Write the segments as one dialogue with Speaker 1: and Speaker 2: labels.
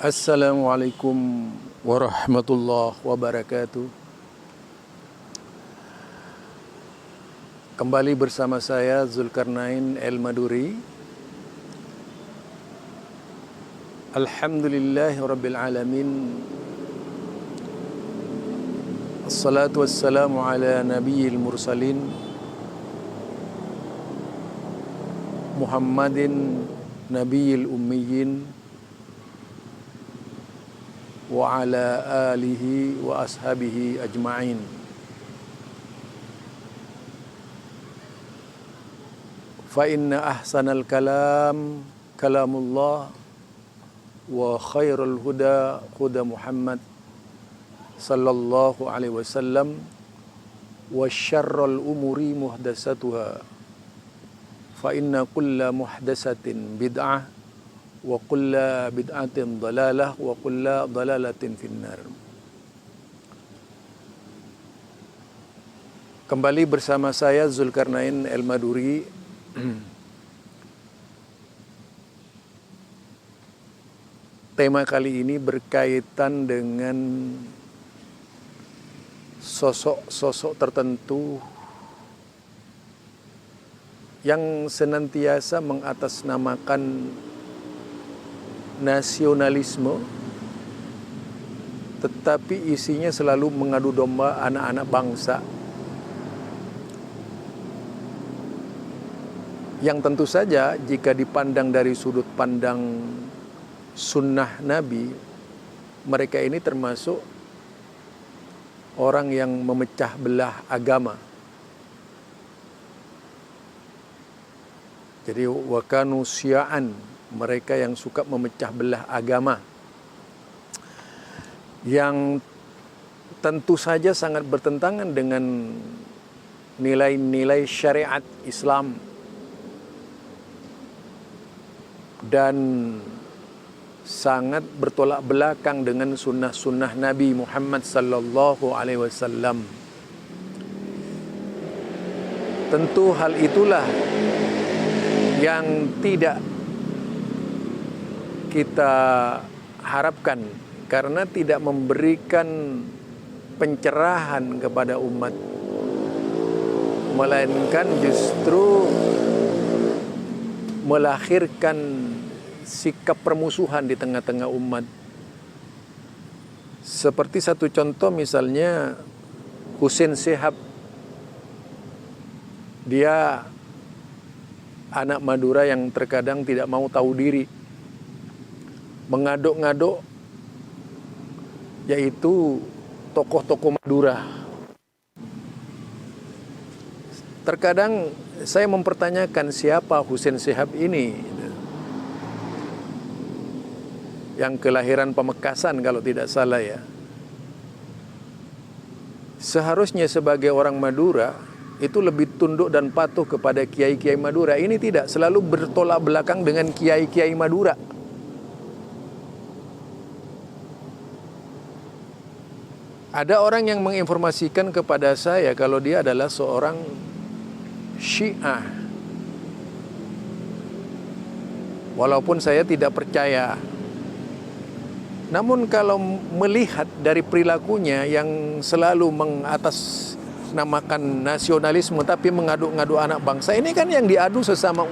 Speaker 1: Assalamualaikum warahmatullahi wabarakatuh. Kembali bersama saya Zulkarnain El-Maduri. Alhamdulillahirabbil alamin. Assalatu wassalamu ala nabiyil mursalin Muhammadin nabiyil ummiyin wa ala alihi wa ashabihi ajma'in. Fa inna ahsanal kalam kalamullah wa khairul huda huda Muhammad sallallahu alaihi wasallam wa syarrul umuri muhdatsatuha fa inna kulla muhdatsatin bid'ah wa kulla bid'atin dalalah wa kulla dalalatin finnar. Kembali bersama saya Zulkarnain El-Maduri. Tema kali ini berkaitan dengan sosok-sosok tertentu yang senantiasa mengatasnamakan nasionalisme, tetapi isinya selalu mengadu domba anak-anak bangsa, yang tentu saja jika dipandang dari sudut pandang sunnah Nabi, mereka ini termasuk orang yang memecah belah agama. Jadi wakanu syi'an, mereka yang suka memecah belah agama, yang tentu saja sangat bertentangan dengan nilai-nilai syariat Islam dan sangat bertolak belakang dengan sunnah-sunnah Nabi Muhammad sallallahu alaihi wasallam. Tentu hal itulah yang tidak kita harapkan, karena tidak memberikan pencerahan kepada umat, melainkan justru melahirkan sikap permusuhan di tengah-tengah umat. Seperti satu contoh misalnya Husain Shihab. Dia anak Madura yang terkadang tidak mau tahu diri, mengaduk-ngaduk yaitu tokoh-tokoh Madura. Terkadang saya mempertanyakan siapa Husain Shihab ini, yang kelahiran Pamekasan kalau tidak salah ya. Seharusnya sebagai orang Madura itu lebih tunduk dan patuh kepada kiai-kiai Madura. Ini tidak, selalu bertolak belakang dengan kiai-kiai Madura. Ada orang yang menginformasikan kepada saya kalau dia adalah seorang Syiah. Walaupun saya tidak percaya. Namun kalau melihat dari perilakunya yang selalu mengatasnamakan nasionalisme tapi mengadu-ngadu anak bangsa, ini kan yang diadu sesama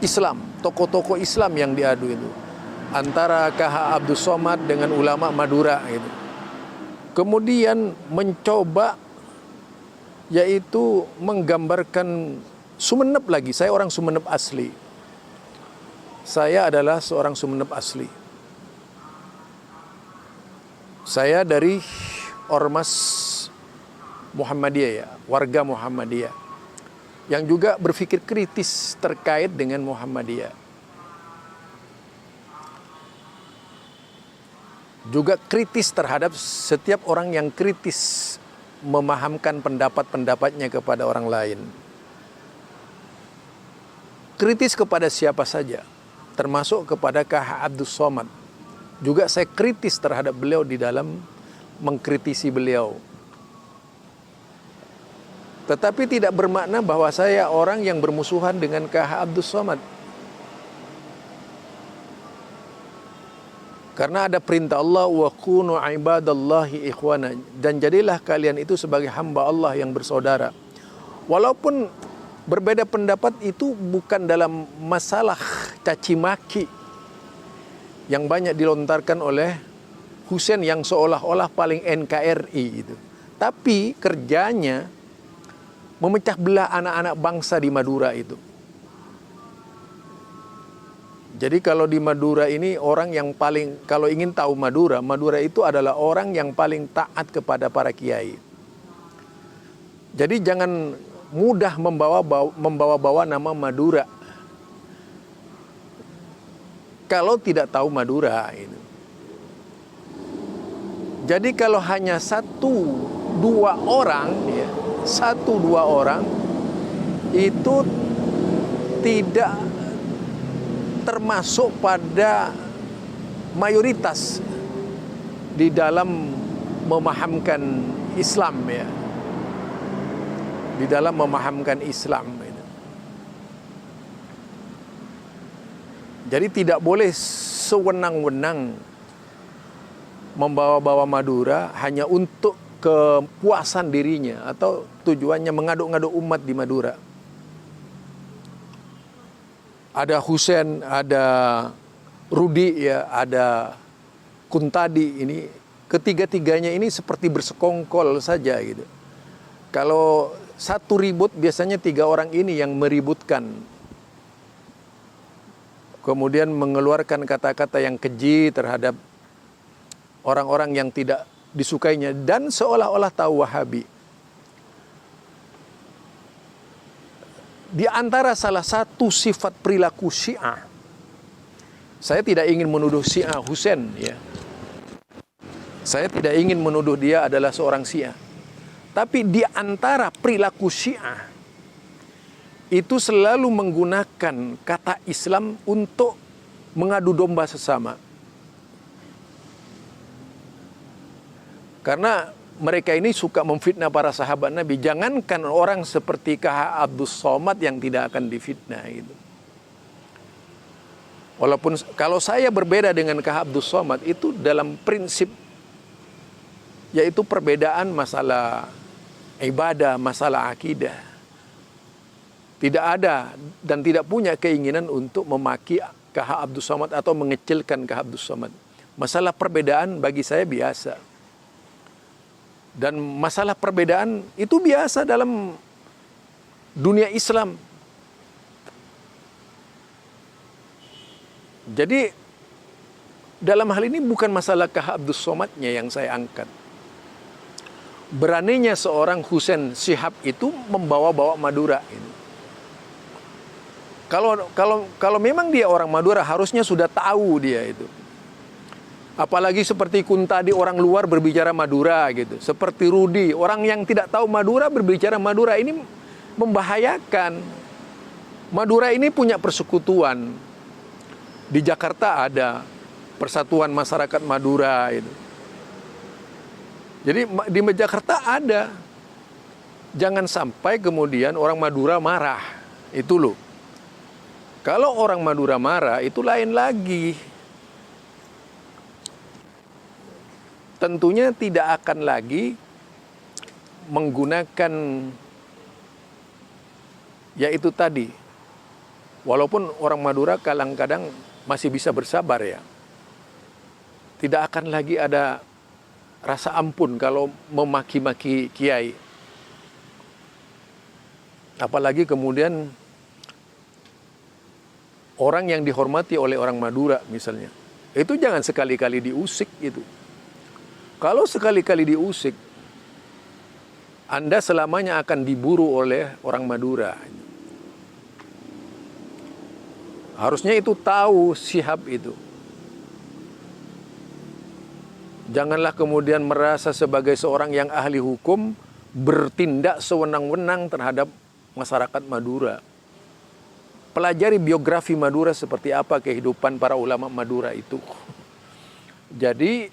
Speaker 1: Islam, tokoh-tokoh Islam yang diadu itu, antara KH Abdus Somad dengan ulama Madura gitu. Kemudian mencoba yaitu menggambarkan Sumeneb lagi. Saya orang Sumeneb asli. Saya adalah seorang Sumeneb asli. Saya dari Ormas Muhammadiyah ya, warga Muhammadiyah, yang juga berpikir kritis terkait dengan Muhammadiyah. Juga kritis terhadap setiap orang yang kritis memahamkan pendapat-pendapatnya kepada orang lain. Kritis kepada siapa saja, termasuk kepada KH Abdus Somad. Juga saya kritis terhadap beliau di dalam mengkritisi beliau. Tetapi tidak bermakna bahwa saya orang yang bermusuhan dengan KH Abdus Somad. Karena ada perintah Allah, wa kunu ibadallahi ikhwana, dan jadilah kalian itu sebagai hamba Allah yang bersaudara. Walaupun berbeda pendapat itu bukan dalam masalah caci maki yang banyak dilontarkan oleh Husain yang seolah-olah paling NKRI itu. Tapi kerjanya memecah belah anak-anak bangsa di Madura itu. Jadi kalau di Madura ini orang yang paling, kalau ingin tahu Madura, Madura itu adalah orang yang paling taat kepada para kiai. Jadi jangan mudah membawa-bawa nama Madura kalau tidak tahu Madura itu. Jadi kalau hanya satu dua orang itu tidak termasuk pada mayoritas di dalam memahamkan Islam ya. Di dalam memahamkan Islam. Jadi tidak boleh sewenang-wenang membawa-bawa Madura hanya untuk kepuasan dirinya atau tujuannya mengaduk-ngaduk umat di Madura. Ada Husain, ada Rudi ya, ada Kuntadi, ini ketiga-tiganya ini seperti bersekongkol saja gitu. Kalau satu ribut biasanya 3 orang ini yang meributkan. Kemudian mengeluarkan kata-kata yang keji terhadap orang-orang yang tidak disukainya dan seolah-olah tahu Wahabi. Di antara salah satu sifat perilaku Syiah, saya tidak ingin menuduh Syiah Husain ya. Saya tidak ingin menuduh dia adalah seorang Syiah. Tapi di antara perilaku Syiah itu selalu menggunakan kata Islam untuk mengadu domba sesama. Karena mereka ini suka memfitnah para sahabat Nabi. Jangankan orang seperti K.H. Abdus Somad yang tidak akan difitnah itu. Walaupun kalau saya berbeda dengan K.H. Abdus Somad itu dalam prinsip, yaitu perbedaan masalah ibadah, masalah akidah. Tidak ada dan tidak punya keinginan untuk memaki K.H. Abdus Somad atau mengecilkan K.H. Abdus Somad. Masalah perbedaan bagi saya biasa. Dan masalah perbedaan itu biasa dalam dunia Islam. Jadi dalam hal ini bukan masalah K.H. Abdus Somadnya yang saya angkat. Beraninya seorang Husain Shihab itu membawa-bawa Madura ini. Kalau memang dia orang Madura harusnya sudah tahu dia itu. Apalagi seperti Kuntadi orang luar berbicara Madura gitu. Seperti Rudi, orang yang tidak tahu Madura berbicara Madura, ini membahayakan. Madura ini punya persekutuan. Di Jakarta ada Persatuan Masyarakat Madura itu. Jadi di Jakarta ada. Jangan sampai kemudian orang Madura marah. Itu loh. Kalau orang Madura marah itu lain lagi. Tentunya tidak akan lagi menggunakan yaitu tadi. Walaupun orang Madura kadang-kadang masih bisa bersabar ya. Tidak akan lagi ada rasa ampun kalau memaki-maki kiai. Apalagi kemudian orang yang dihormati oleh orang Madura misalnya. Itu jangan sekali-kali diusik gitu. Kalau sekali-kali diusik, Anda selamanya akan diburu oleh orang Madura. Harusnya itu tahu Shihab itu. Janganlah kemudian merasa sebagai seorang yang ahli hukum bertindak sewenang-wenang terhadap masyarakat Madura. Pelajari biografi Madura seperti apa kehidupan para ulama Madura itu. Jadi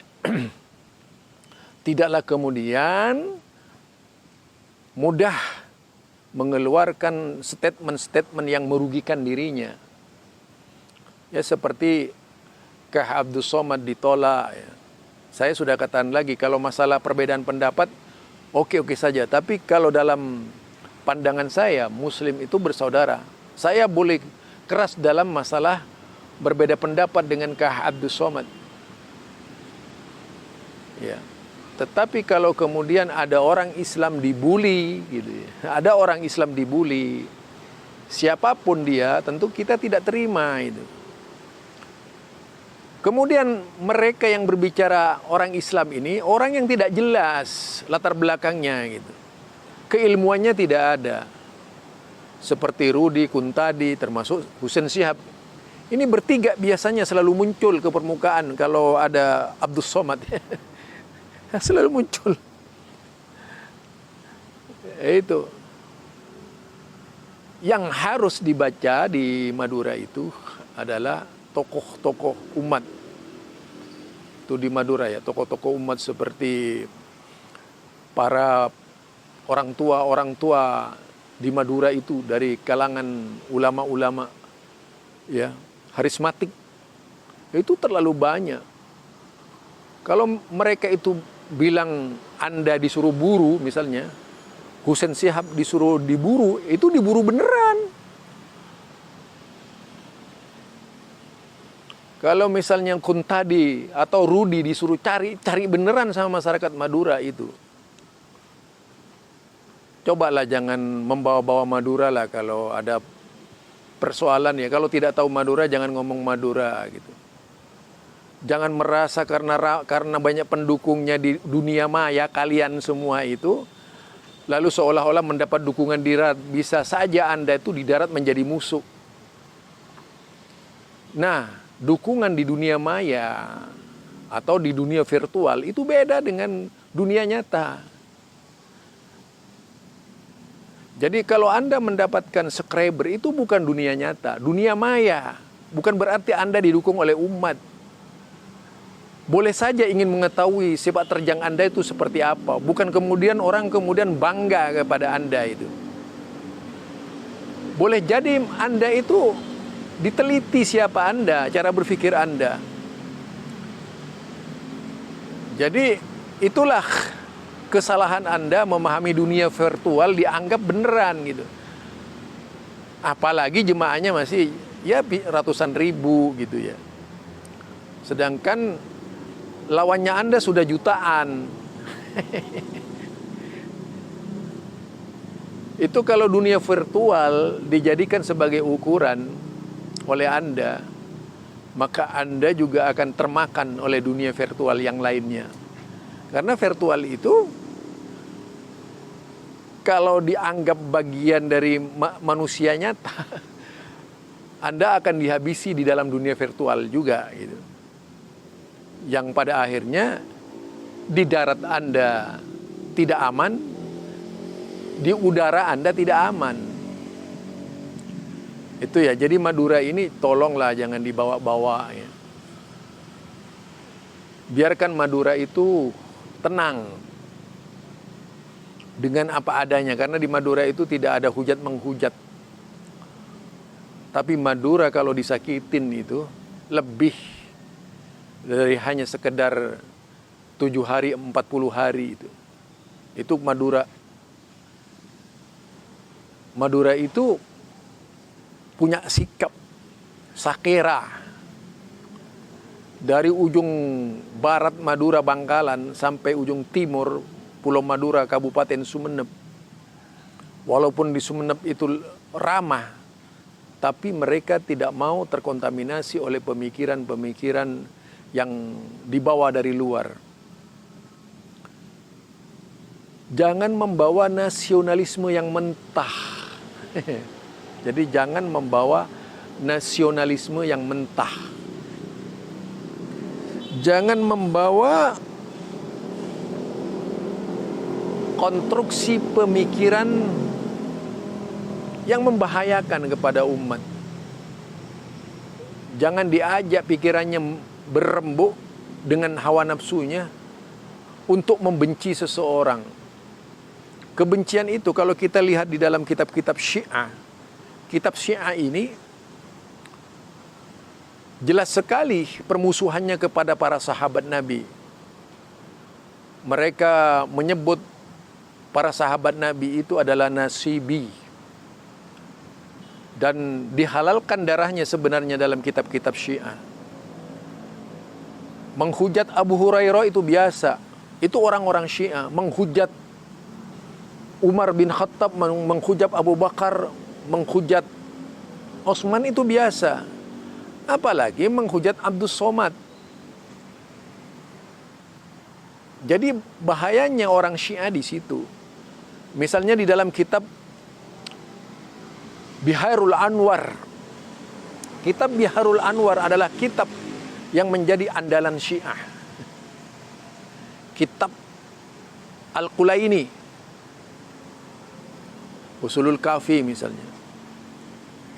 Speaker 1: tidaklah kemudian mudah mengeluarkan statement-statement yang merugikan dirinya. Ya seperti Kah Abdus Somad ditolak. Ya. Saya sudah katakan lagi, kalau masalah perbedaan pendapat, oke-oke saja. Tapi kalau dalam pandangan saya, Muslim itu bersaudara. Saya boleh keras dalam masalah berbeda pendapat dengan Kah Abdus Somad. Ya. Tetapi kalau kemudian ada orang Islam dibuli, gitu ya. Ada orang Islam dibuli, siapapun dia, tentu kita tidak terima itu. Kemudian mereka yang berbicara orang Islam ini, orang yang tidak jelas latar belakangnya gitu. Keilmuannya tidak ada. Seperti Rudi Kuntadi, termasuk Husain Shihab. Ini bertiga biasanya selalu muncul ke permukaan kalau ada Abdus Somad. Selalu muncul. Itu. Yang harus dibaca di Madura itu adalah tokoh-tokoh umat. Itu di Madura ya, tokoh-tokoh umat seperti para orang tua di Madura itu dari kalangan ulama-ulama ya, harismatik. Itu terlalu banyak. Kalau mereka itu bilang Anda disuruh buru misalnya, Husain Shihab disuruh diburu, itu diburu beneran. Kalau misalnya Kuntadi atau Rudi disuruh cari beneran sama masyarakat Madura itu. Cobalah jangan membawa-bawa Madura lah kalau ada persoalan ya. Kalau tidak tahu Madura jangan ngomong Madura gitu. Jangan merasa karena banyak pendukungnya di dunia maya kalian semua itu, lalu seolah-olah mendapat dukungan di darat. Bisa saja Anda itu di darat menjadi musuh. Nah, dukungan di dunia maya atau di dunia virtual itu beda dengan dunia nyata. Jadi kalau Anda mendapatkan subscriber itu bukan dunia nyata, dunia maya. Bukan berarti Anda didukung oleh umat. Boleh saja ingin mengetahui sepak terjang Anda itu seperti apa. Bukan kemudian orang kemudian bangga kepada Anda itu. Boleh jadi Anda itu diteliti siapa Anda, cara berpikir Anda. Jadi itulah kesalahan Anda memahami dunia virtual dianggap beneran gitu. Apalagi jemaahnya masih ya ratusan ribu gitu ya. Sedangkan lawannya Anda sudah jutaan. Itu kalau dunia virtual dijadikan sebagai ukuran oleh Anda, maka Anda juga akan termakan oleh dunia virtual yang lainnya. Karena virtual itu kalau dianggap bagian dari manusia nyata, Anda akan dihabisi di dalam dunia virtual juga gitu. Yang pada akhirnya di darat Anda tidak aman, di udara Anda tidak aman. Itu ya, jadi Madura ini tolonglah jangan dibawa-bawa ya. Biarkan Madura itu tenang dengan apa adanya, karena di Madura itu tidak ada hujat menghujat. Tapi Madura kalau disakitin itu lebih dari hanya sekedar 7 hari 40 hari itu. Itu Madura. Madura itu punya sikap sakera. Dari ujung barat Madura Bangkalan sampai ujung timur Pulau Madura Kabupaten Sumeneb. Walaupun di Sumeneb itu ramah, tapi mereka tidak mau terkontaminasi oleh pemikiran-pemikiran yang dibawa dari luar. Jangan membawa nasionalisme yang mentah. Jadi jangan membawa nasionalisme yang mentah. Jangan membawa konstruksi pemikiran yang membahayakan kepada umat. Jangan diajak pikirannya berembuk dengan hawa nafsunya untuk membenci seseorang. Kebencian itu kalau kita lihat di dalam kitab-kitab Syiah, kitab Syiah ini jelas sekali permusuhannya kepada para sahabat Nabi. Mereka menyebut para sahabat Nabi itu adalah nasibi. Dan dihalalkan darahnya sebenarnya dalam kitab-kitab Syiah. Menghujat Abu Hurairah itu biasa. Itu orang-orang Syiah. Menghujat Umar bin Khattab, menghujat Abu Bakar, menghujat Utsman itu biasa. Apalagi menghujat Abdus Somad. Jadi bahayanya orang Syiah di situ. Misalnya di dalam kitab Biharul Anwar. Kitab Biharul Anwar adalah kitab yang menjadi andalan Syiah. Kitab Al-Qulaini, Usulul Kafi misalnya.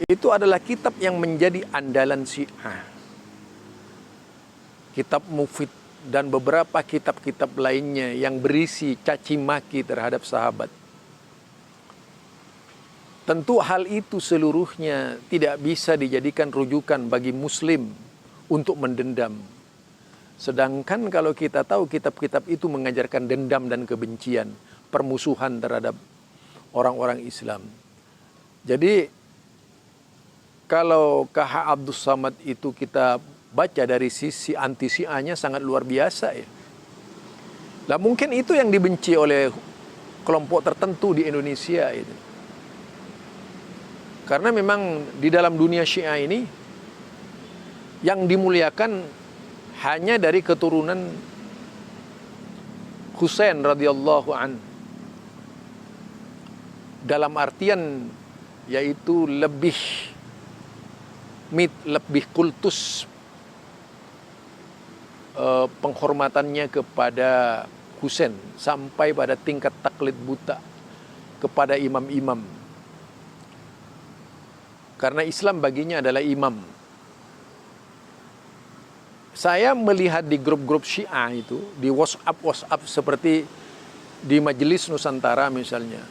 Speaker 1: Itu adalah kitab yang menjadi andalan Syiah. Kitab Mufid dan beberapa kitab-kitab lainnya yang berisi caci maki terhadap sahabat. Tentu hal itu seluruhnya tidak bisa dijadikan rujukan bagi Muslim untuk mendendam. Sedangkan kalau kita tahu kitab-kitab itu mengajarkan dendam dan kebencian, permusuhan terhadap orang-orang Islam. Jadi kalau KH Abdus Somad itu kita baca dari sisi anti Syiahnya sangat luar biasa ya. Lah mungkin itu yang dibenci oleh kelompok tertentu di Indonesia itu. Karena memang di dalam dunia Syiah ini yang dimuliakan hanya dari keturunan Husain radhiyallahu an. Dalam artian yaitu lebih kultus penghormatannya kepada Husain sampai pada tingkat taklid buta kepada imam-imam. Karena Islam baginya adalah imam. Saya melihat di grup-grup Syiah itu, di WhatsApp seperti di Majelis Nusantara misalnya.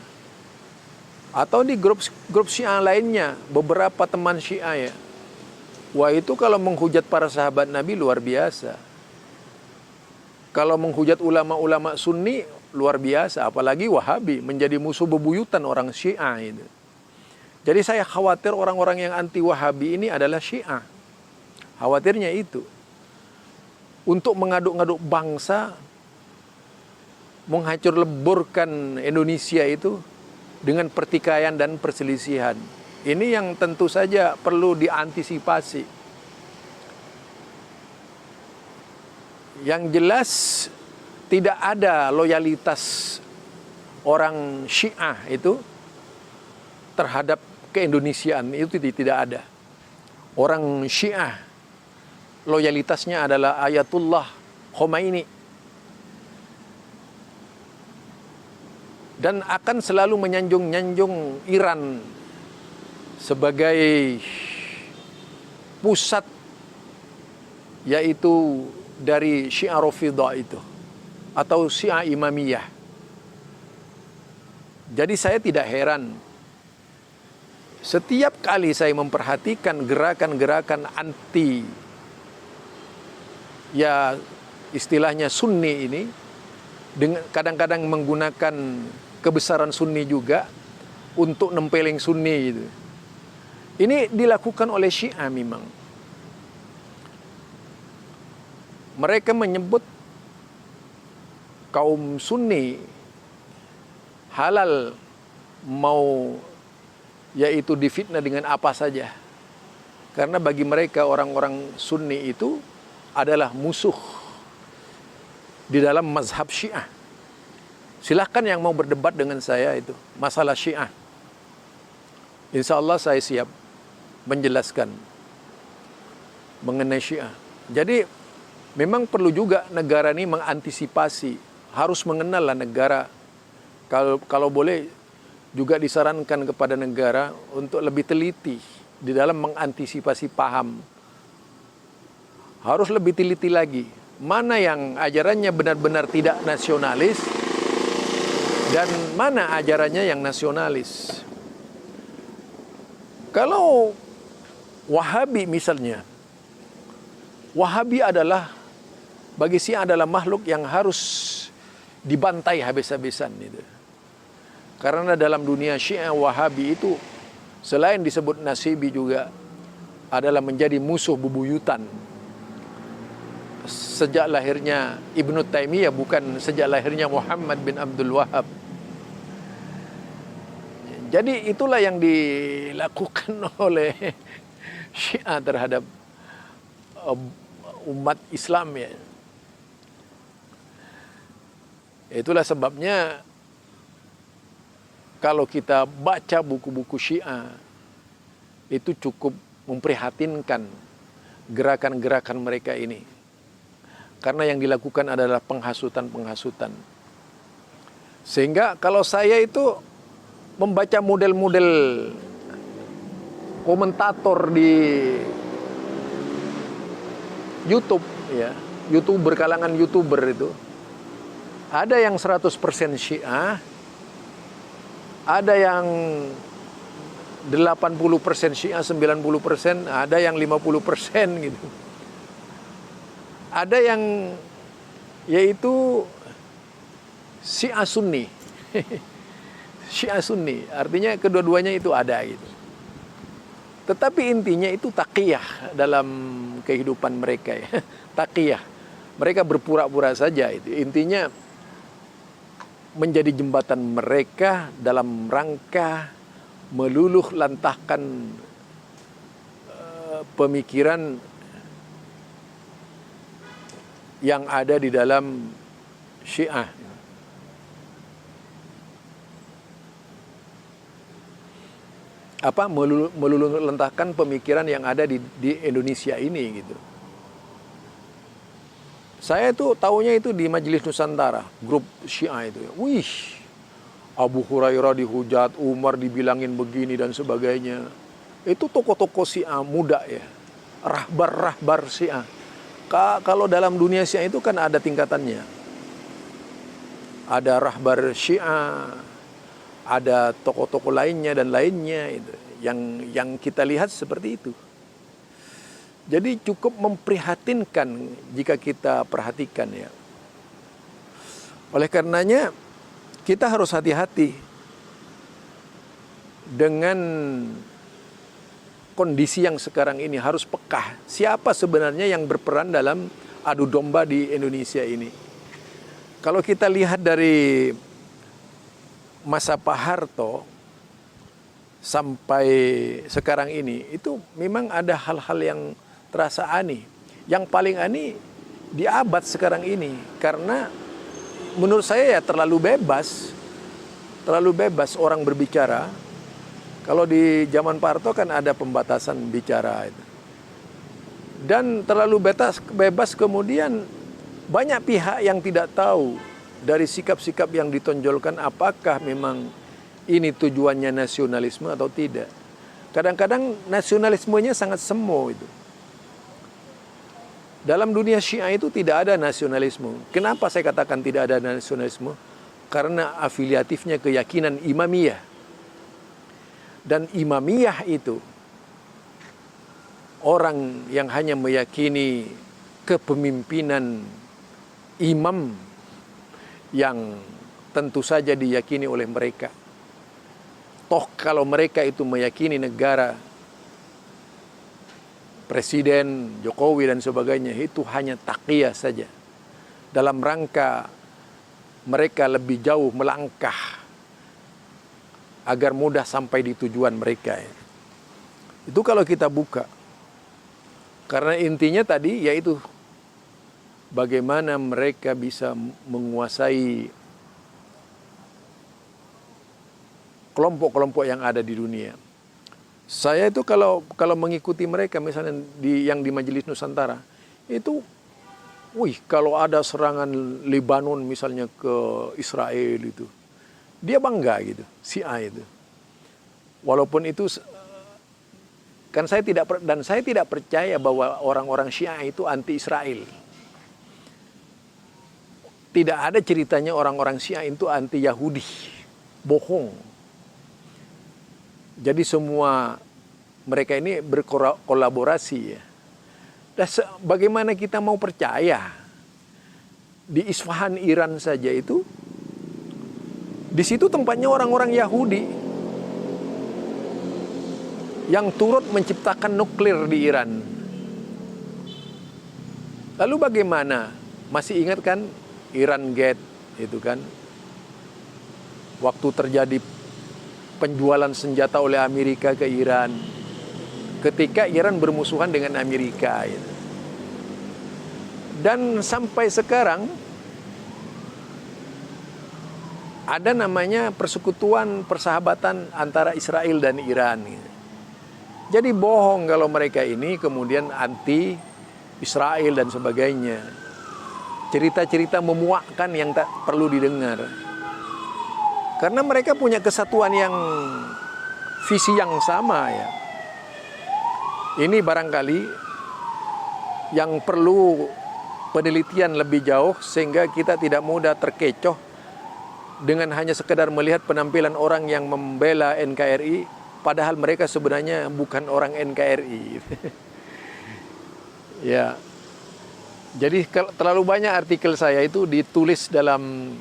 Speaker 1: Atau di grup Syiah lainnya, beberapa teman Syiah ya. Wah itu kalau menghujat para sahabat Nabi luar biasa. Kalau menghujat ulama-ulama Sunni luar biasa. Apalagi Wahabi menjadi musuh bebuyutan orang Syiah itu. Jadi saya khawatir orang-orang yang anti Wahabi ini adalah Syiah. Khawatirnya itu. Untuk mengaduk-ngaduk bangsa, menghancur leburkan Indonesia itu dengan pertikaian dan perselisihan. Ini yang tentu saja perlu diantisipasi. Yang jelas tidak ada loyalitas orang Syiah itu terhadap keindonesiaan, itu tidak ada. Orang Syiah loyalitasnya adalah Ayatullah Khomeini. Dan akan selalu menyanjung-nyanjung Iran sebagai pusat yaitu dari Syiah Rafidhah itu atau Syiah Imamiyah. Jadi saya tidak heran setiap kali saya memperhatikan gerakan-gerakan anti ya istilahnya Sunni ini, dengan kadang-kadang menggunakan kebesaran Sunni juga untuk nempeleng Sunni itu. Ini dilakukan oleh Syiah memang. Mereka menyebut kaum Sunni halal mau yaitu difitnah dengan apa saja. Karena bagi mereka orang-orang Sunni itu adalah musuh di dalam mazhab Syiah. Silahkan yang mau berdebat dengan saya itu masalah Syiah. Insya Allah saya siap menjelaskan mengenai Syiah. Jadi memang perlu juga negara ini mengantisipasi, harus mengenal negara. Kalau boleh juga disarankan kepada negara untuk lebih teliti di dalam mengantisipasi paham. Harus lebih teliti lagi. Mana yang ajarannya benar-benar tidak nasionalis dan mana ajarannya yang nasionalis. Kalau Wahabi misalnya, Wahabi adalah, bagi Syiah adalah makhluk yang harus dibantai habis-habisan itu. Karena dalam dunia Syiah, Wahabi itu selain disebut nasibi juga adalah menjadi musuh bebuyutan. Sejak lahirnya Ibnu Taimiyah, bukan sejak lahirnya Muhammad bin Abdul Wahab. Jadi itulah yang dilakukan oleh Syiah terhadap umat Islam ya. Itulah sebabnya kalau kita baca buku-buku Syiah itu cukup memprihatinkan gerakan-gerakan mereka ini. Karena yang dilakukan adalah penghasutan-penghasutan. Sehingga kalau saya itu membaca model-model komentator di YouTube ya, kalangan YouTuber itu, ada yang 100% Syiah, ada yang 80% Syiah, 90%, ada yang 50% gitu. Ada yang yaitu Syiah Sunni. Syiah Sunni, artinya kedua-duanya itu ada gitu. Tetapi intinya itu taqiyah dalam kehidupan mereka ya. Taqiyah. Mereka berpura-pura saja itu. Intinya menjadi jembatan mereka dalam rangka meluluh lantahkan pemikiran yang ada di dalam Syiah. Meluluh lantahkan pemikiran yang ada di Indonesia ini gitu. Saya itu taunya itu di Majelis Nusantara, grup Syiah itu. Wih, Abu Hurairah dihujat, Umar dibilangin begini dan sebagainya. Itu tokoh-tokoh Syiah muda ya, rahbar-rahbar Syiah. Kalau dalam dunia Syiah itu kan ada tingkatannya. Ada rahbar Syiah, ada tokoh-tokoh lainnya dan lainnya itu. Yang kita lihat seperti itu. Jadi cukup memprihatinkan jika kita perhatikan ya. Oleh karenanya kita harus hati-hati dengan kondisi yang sekarang ini, harus peka. Siapa sebenarnya yang berperan dalam adu domba di Indonesia ini? Kalau kita lihat dari masa Pak Harto sampai sekarang ini, itu memang ada hal-hal yang terasa aneh. Yang paling aneh di abad sekarang ini, karena menurut saya ya terlalu bebas orang berbicara. Kalau di zaman Pak Harto kan ada pembatasan bicara itu. Dan terlalu bebas kemudian banyak pihak yang tidak tahu dari sikap-sikap yang ditonjolkan apakah memang ini tujuannya nasionalisme atau tidak. Kadang-kadang nasionalismenya sangat semu itu. Dalam dunia Syiah itu tidak ada nasionalisme. Kenapa saya katakan tidak ada nasionalisme? Karena afiliatifnya keyakinan Imamiyah. Dan Imamiyah itu orang yang hanya meyakini kepemimpinan imam yang tentu saja diyakini oleh mereka. Toh kalau mereka itu meyakini negara, Presiden Jokowi dan sebagainya, itu hanya taqiyah saja. Dalam rangka mereka lebih jauh melangkah agar mudah sampai di tujuan mereka. Itu kalau kita buka. Karena intinya tadi yaitu bagaimana mereka bisa menguasai kelompok-kelompok yang ada di dunia. Saya itu kalau mengikuti mereka misalnya yang di Majelis Nusantara, itu kalau ada serangan Lebanon misalnya ke Israel itu, dia bangga gitu, Syiah itu. Walaupun itu kan saya tidak percaya bahwa orang-orang Syiah itu anti Israel. Tidak ada ceritanya orang-orang Syiah itu anti Yahudi. Bohong. Jadi semua mereka ini berkolaborasi ya. Bagaimana kita mau percaya? Di Isfahan, Iran saja itu, di situ tempatnya orang-orang Yahudi yang turut menciptakan nuklir di Iran. Lalu bagaimana? Masih ingat kan Iran Gate itu kan? Waktu terjadi penjualan senjata oleh Amerika ke Iran, ketika Iran bermusuhan dengan Amerika. Dan sampai sekarang ada namanya persekutuan persahabatan antara Israel dan Iran. Jadi bohong kalau mereka ini kemudian anti Israel dan sebagainya. Cerita-cerita memuakkan yang tak perlu didengar. Karena mereka punya kesatuan yang visi yang sama ya. Ini barangkali yang perlu penelitian lebih jauh sehingga kita tidak mudah terkecoh dengan hanya sekedar melihat penampilan orang yang membela NKRI padahal mereka sebenarnya bukan orang NKRI. Ya. Jadi terlalu banyak artikel saya itu ditulis dalam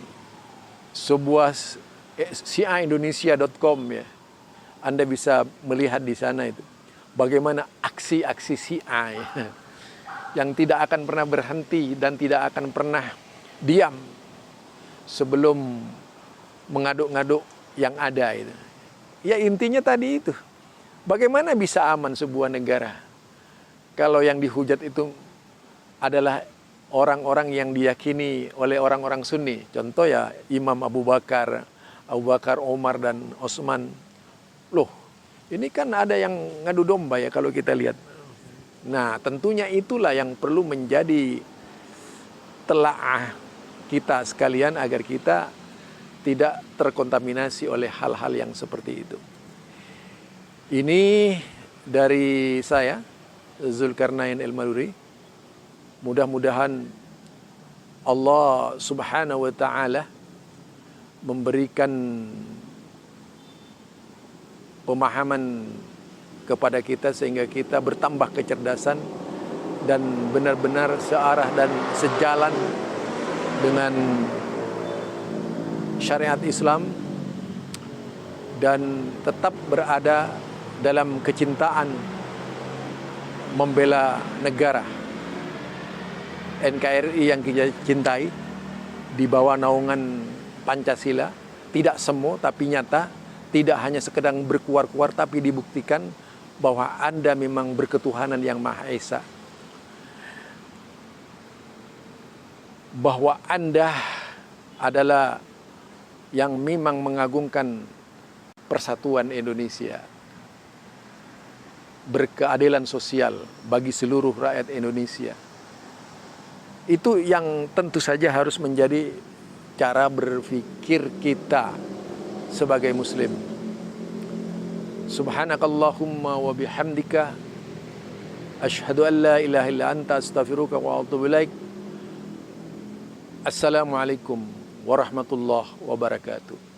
Speaker 1: sebuah siaindonesia.com ya. Anda bisa melihat di sana itu bagaimana aksi-aksi Syiah ya, yang tidak akan pernah berhenti dan tidak akan pernah diam sebelum mengaduk-ngaduk yang ada itu. Ya intinya tadi itu. Bagaimana bisa aman sebuah negara kalau yang dihujat itu adalah orang-orang yang diyakini oleh orang-orang Sunni. Contoh ya Imam Abu Bakar, Omar dan Utsman. Loh, ini kan ada yang ngadu domba ya kalau kita lihat. Nah, tentunya itulah yang perlu menjadi telaah kita sekalian agar kita tidak terkontaminasi oleh hal-hal yang seperti itu. Ini dari saya, Zulkarnain El-Maduri. Mudah-mudahan Allah Subhanahu wa Ta'ala memberikan pemahaman kepada kita sehingga kita bertambah kecerdasan dan benar-benar searah dan sejalan dengan syariat Islam dan tetap berada dalam kecintaan membela negara NKRI yang kita cintai di bawah naungan Pancasila. Tidak semu tapi nyata, tidak hanya sekedar berkuar-kuar tapi dibuktikan bahwa Anda memang berketuhanan yang Maha Esa, bahwa Anda adalah yang memang mengagungkan persatuan Indonesia, berkeadilan sosial bagi seluruh rakyat Indonesia. Itu yang tentu saja harus menjadi cara berpikir kita sebagai muslim. Subhanakallahumma wa bihamdika asyhadu an la ilaha illa anta astaghfiruka wa atubu ilaik. Assalamualaikum warahmatullahi wabarakatuh.